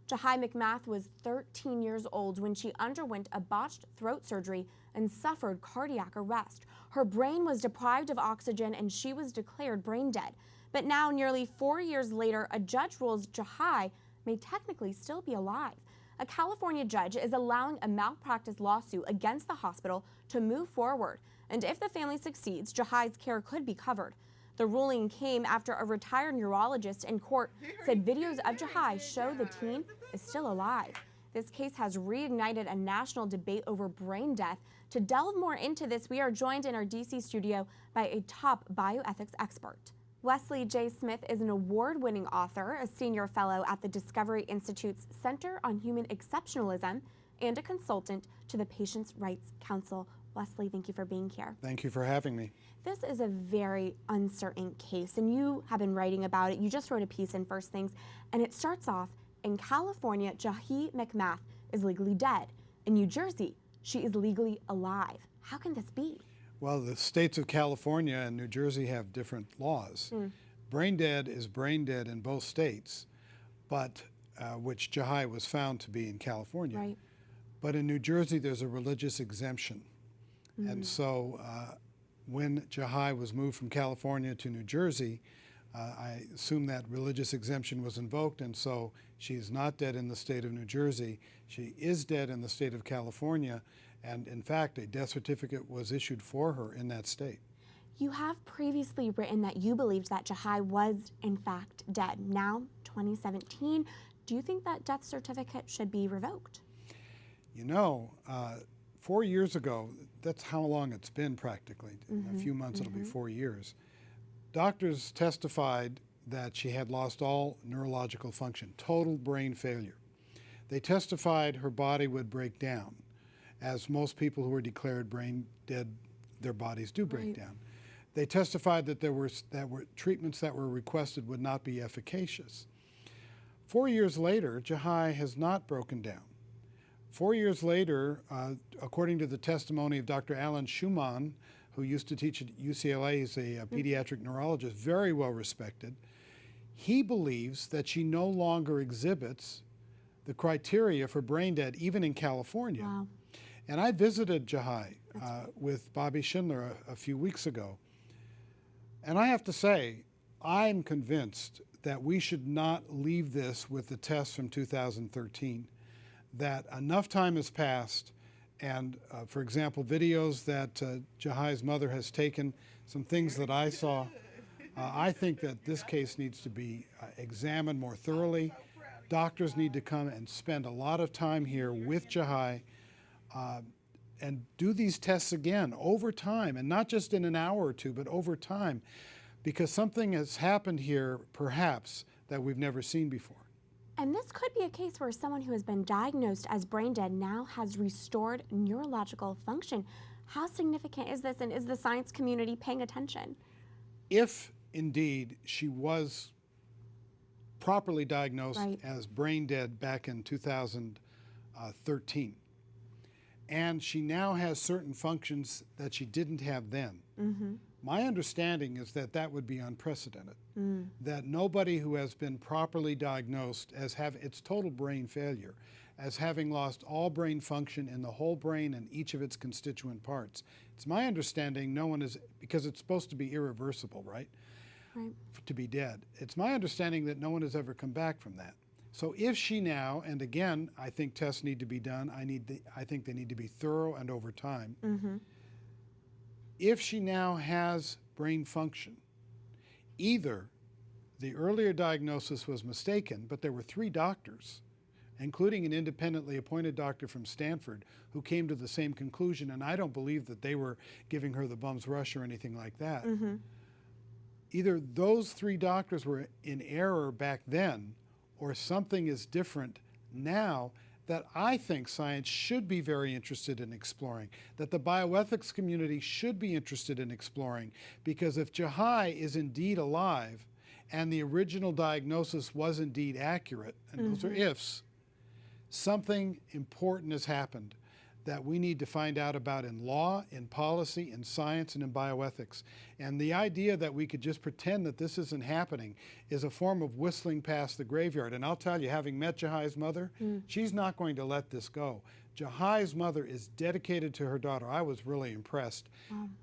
Jahi McMath was 13 years old when she underwent a botched throat surgery and suffered cardiac arrest. Her brain was deprived of oxygen and she was declared brain dead. But now, nearly 4 years later, a judge rules Jahi may technically still be alive. A California judge is allowing a malpractice lawsuit against the hospital to move forward. And if the family succeeds, Jahi's care could be covered. The ruling came after a retired neurologist in court said videos of Jahi show the teen is still alive. This case has reignited a national debate over brain death. To delve more into this, we are joined in our DC studio by a top bioethics expert. Wesley J. Smith is an award-winning author, a senior fellow at the Discovery Institute's Center on Human Exceptionalism, and a consultant to the Patients' Rights Council. Wesley, thank you for being here. Thank you for having me. This is a very uncertain case, and you have been writing about it. You just wrote a piece in First Things, and it starts off, in California, Jahi McMath is legally dead. In New Jersey, she is legally alive. How can this be? Well, the states of California and New Jersey have different laws. Brain dead is brain dead in both states, but which Jahi was found to be in California. Right. But in New Jersey, there's a religious exemption. And so when Jahi was moved from California to New Jersey, I assume that religious exemption was invoked, and so she's not dead in the state of New Jersey. She is dead in the state of California, and in fact, a death certificate was issued for her in that state. You have previously written that you believed that Jahi was, in fact, dead. Now, 2017, do you think that death certificate should be revoked? You know, 4 years ago, that's how long it's been practically. In a few months, it'll be 4 years. Doctors testified that she had lost all neurological function, total brain failure. They testified her body would break down. As most people who were declared brain dead, their bodies do break down. They testified that there were treatments that were requested would not be efficacious. 4 years later, Jahi has not broken down. 4 years later, according to the testimony of Dr. Alan Schumann, who used to teach at UCLA, he's a pediatric neurologist, very well respected, he believes that she no longer exhibits the criteria for brain dead, even in California. Wow. And I visited Jahi with Bobby Schindler a few weeks ago. And I have to say, I'm convinced that we should not leave this with the test from 2013, that enough time has passed, and for example, videos that Jahi's mother has taken, some things that I saw, I think that this case needs to be examined more thoroughly. Doctors need to come and spend a lot of time here with Jahi and do these tests again over time, and not just in an hour or two, but over time, because something has happened here, perhaps, that we've never seen before. And this could be a case where someone who has been diagnosed as brain dead now has restored neurological function. How significant is this, and is the science community paying attention? If indeed she was properly diagnosed as brain dead back in 2013, and she now has certain functions that she didn't have then, my understanding is that that would be unprecedented. That nobody who has been properly diagnosed as having its total brain failure, as having lost all brain function in the whole brain and each of its constituent parts. It's my understanding no one is, because it's supposed to be irreversible, right? To be dead. It's my understanding that no one has ever come back from that. So if she now, and again, I think tests need to be done, I think they need to be thorough and over time. If she now has brain function, either the earlier diagnosis was mistaken, but there were 3 doctors, including an independently appointed doctor from Stanford, who came to the same conclusion, and I don't believe that they were giving her the bum's rush or anything like that. Either those 3 doctors were in error back then, or something is different now that I think science should be very interested in exploring, that the bioethics community should be interested in exploring, because if Jahi is indeed alive and the original diagnosis was indeed accurate, and those are ifs, something important has happened that we need to find out about in law, in policy, in science, and in bioethics. And the idea that we could just pretend that this isn't happening is a form of whistling past the graveyard. And I'll tell you, having met Jahi's mother, she's not going to let this go. Jahi's mother is dedicated to her daughter. I was really impressed,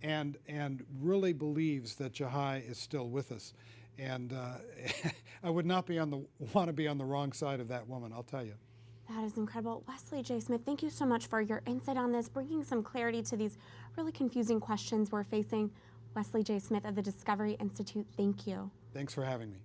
and really believes that Jahi is still with us. And I would not want to be on the wrong side of that woman, I'll tell you. That is incredible. Wesley J. Smith, thank you so much for your insight on this, bringing some clarity to these really confusing questions we're facing. Wesley J. Smith of the Discovery Institute, thank you. Thanks for having me.